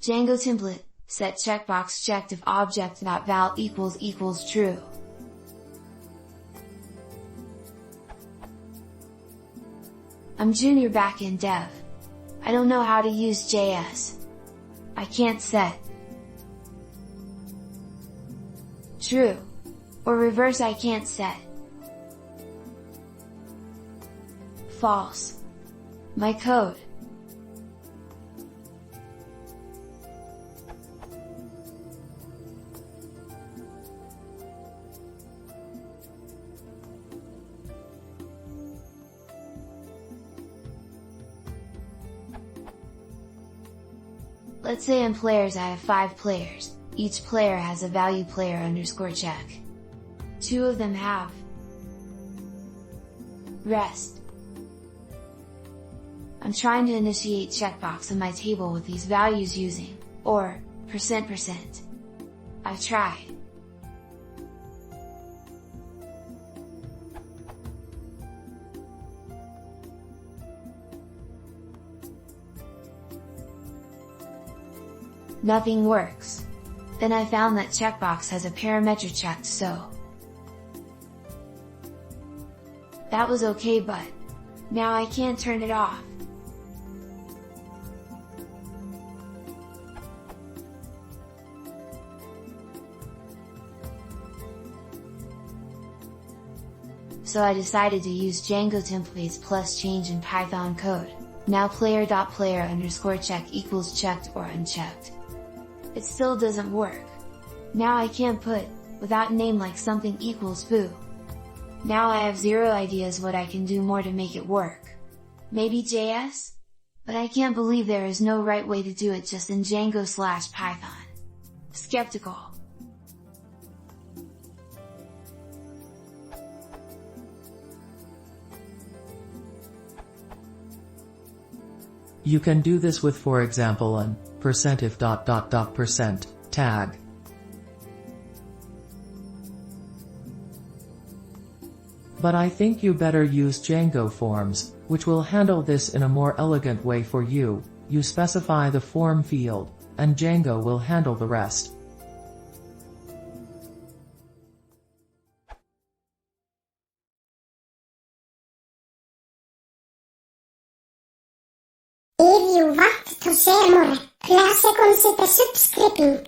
Django template, set checkbox checked if object.val equals true. I'm junior backend dev. I don't know how to use JS. I can't set true, or reverse I can't set false. My code. Let's say in players I have 5 players, each player has a value player_check. 2 of them have rest. I'm trying to initiate checkbox in my table with these values using, or, %%. I've tried. Nothing works. Then I found that checkbox has a parameter checked, so that was okay, but now I can't turn it off. So I decided to use djangotemplates plus change in Python code. Now player.player_check equals checked or unchecked. It still doesn't work. Now I can't put, without name like something equals foo. Now I have 0 ideas what I can do more to make it work. Maybe JS? But I can't believe there is no right way to do it just in Django/Python. Skeptical. You can do this with, for example, an %if ... tag. But I think you better use Django forms, which will handle this in a more elegant way for you. You specify the form field, and Django will handle the rest. If you want to share more, please consider subscribing.